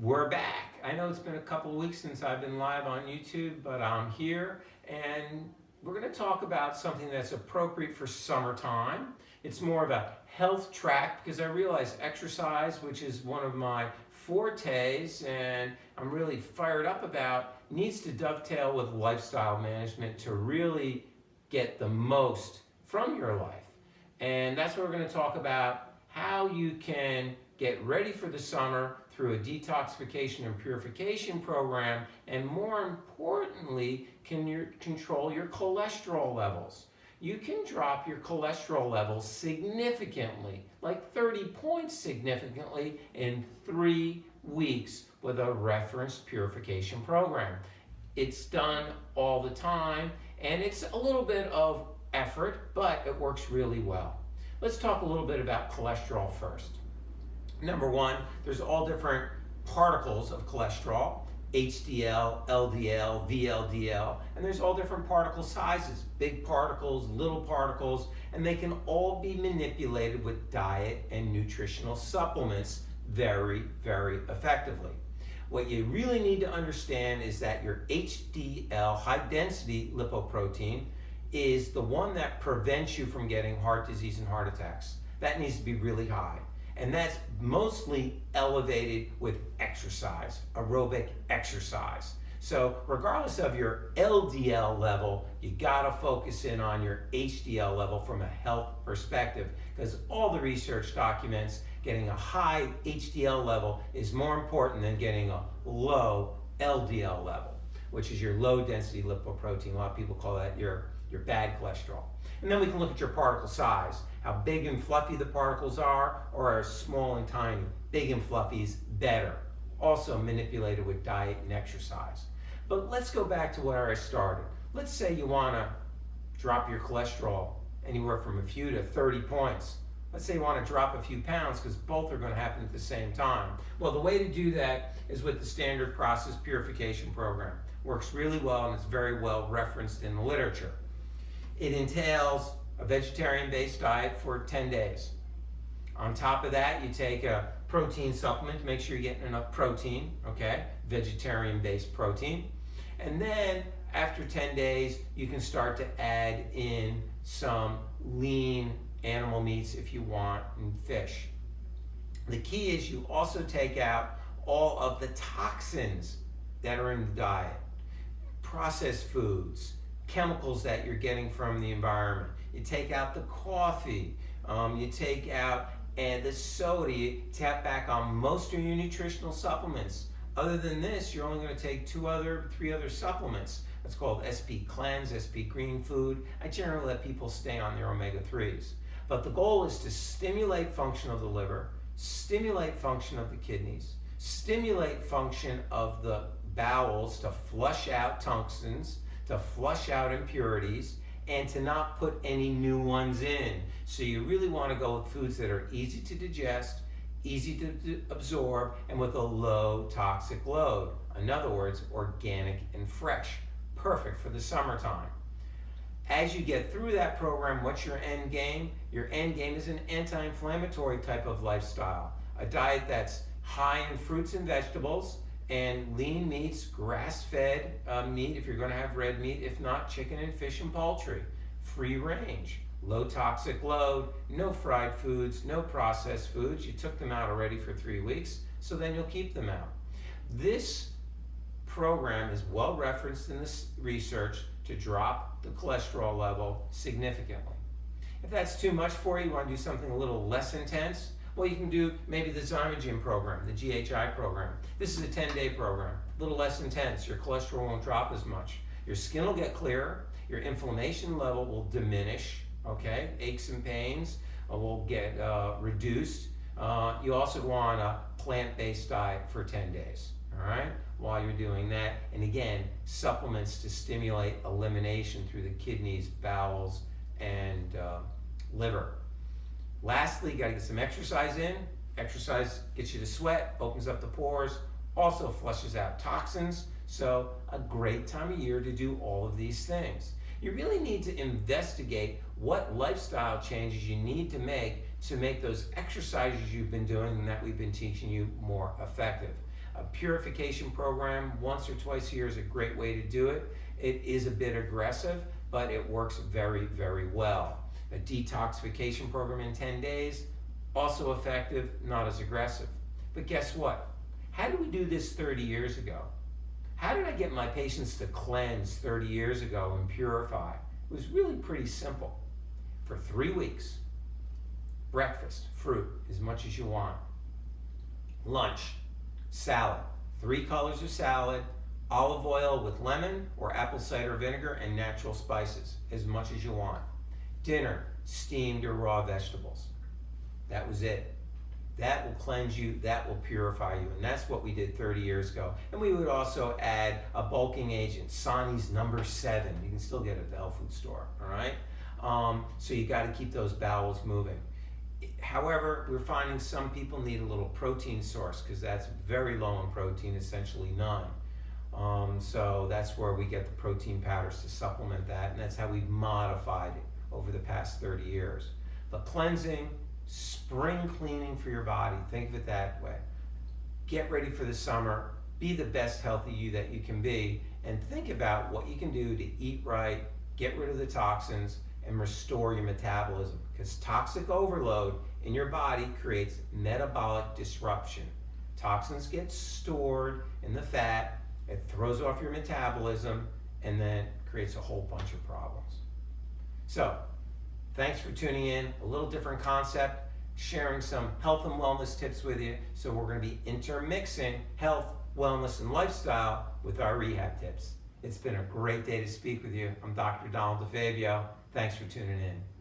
We're back. I know it's been a couple of weeks since I've been live on YouTube, but I'm here and we're going to talk about something that's appropriate for summertime. It's more of a health track because I realize exercise, which is one of my fortes and I'm really fired up about, needs to dovetail with lifestyle management to really get the most from your life. And that's what we're going to talk about, how you can get ready for the summer through a detoxification and purification program, and more importantly, can you control your cholesterol levels. You can drop your cholesterol levels significantly, like 30 points significantly, in 3 weeks with a referenced purification program. It's done all the time, and it's a little bit of effort, but it works really well. Let's talk a little bit about cholesterol first. Number one, there's all different particles of cholesterol, HDL, LDL, VLDL, and there's all different particle sizes, big particles, little particles, and they can all be manipulated with diet and nutritional supplements very, very effectively. What you really need to understand is that your HDL, high density lipoprotein, is the one that prevents you from getting heart disease and heart attacks. That needs to be really high. And that's mostly elevated with exercise, aerobic exercise. So regardless of your LDL level, you gotta focus in on your HDL level from a health perspective, because all the research documents getting a high HDL level is more important than getting a low LDL level, which is your low density lipoprotein. A lot of people call that your bad cholesterol. And then we can look at your particle size, how big and fluffy the particles are, or are small and tiny. Big and fluffy is better. Also manipulated with diet and exercise. But let's go back to where I started. Let's say you want to drop your cholesterol anywhere from a few to 30 points. Let's say you want to drop a few pounds, because both are going to happen at the same time. Well, the way to do that is with the Standard Process Purification program. Works really well, and it's very well referenced in the literature. It entails a vegetarian-based diet for 10 days. On top of that, you take a protein supplement to make sure you're getting enough protein, okay? Vegetarian-based protein. And then after 10 days, you can start to add in some lean animal meats if you want, and fish. The key is you also take out all of the toxins that are in the diet, processed foods, chemicals that you're getting from the environment. You take out the coffee, you take out the soda, you tap back on most of your nutritional supplements. Other than this, you're only going to take 3 other supplements. It's called SP Cleanse, SP Green Food. I generally let people stay on their omega-3s. But the goal is to stimulate function of the liver, stimulate function of the kidneys, stimulate function of the bowels to flush out toxins, to flush out impurities, and to not put any new ones in. So you really want to go with foods that are easy to digest, easy to absorb, and with a low toxic load. In other words, organic and fresh. Perfect for the summertime. As you get through that program, what's your end game? Your end game is an anti-inflammatory type of lifestyle. A diet that's high in fruits and vegetables, and lean meats, grass-fed meat if you're going to have red meat, if not chicken and fish and poultry. Free range, low toxic load, no fried foods, no processed foods. You took them out already for 3 weeks, so then you'll keep them out. This program is well referenced in this research to drop the cholesterol level significantly. If that's too much for you, you want to do something a little less intense, well, you can do maybe the Xymogen program, the GHI program. This is a 10-day program, a little less intense. Your cholesterol won't drop as much. Your skin will get clearer. Your inflammation level will diminish, okay? Aches and pains will get reduced. You also want a plant-based diet for 10 days, all right? While you're doing that. And again, supplements to stimulate elimination through the kidneys, bowels, and liver. Lastly, you gotta get some exercise in. Exercise gets you to sweat, opens up the pores, also flushes out toxins. So a great time of year to do all of these things. You really need to investigate what lifestyle changes you need to make those exercises you've been doing and that we've been teaching you more effective. A purification program once or twice a year is a great way to do it. It is a bit aggressive, but it works very, very well. A detoxification program in 10 days, also effective, not as aggressive. But guess what? How did we do this 30 years ago? How did I get my patients to cleanse 30 years ago and purify? It was really pretty simple. For 3 weeks, breakfast, fruit, as much as you want. Lunch, salad, 3 colors of salad, olive oil with lemon or apple cider vinegar and natural spices, as much as you want. Dinner, steamed or raw vegetables. That was it. That will cleanse you, that will purify you, and that's what we did 30 years ago. And we would also add a bulking agent, Sani's number 7. You can still get it at the health food store, all right? So you got to keep those bowels moving. However, we're finding some people need a little protein source because that's very low in protein, essentially none. So that's where we get the protein powders to supplement that, and that's how we've modified it over the past 30 years. But cleansing, spring cleaning for your body, think of it that way. Get ready for the summer, be the best healthy you that you can be, and think about what you can do to eat right, get rid of the toxins, and restore your metabolism. Because toxic overload in your body creates metabolic disruption. Toxins get stored in the fat, it throws off your metabolism, and then creates a whole bunch of problems. So, thanks for tuning in. A little different concept, sharing some health and wellness tips with you. So we're going to be intermixing health, wellness, and lifestyle with our rehab tips. It's been a great day to speak with you. I'm Dr. Donald Defabio. Thanks for tuning in.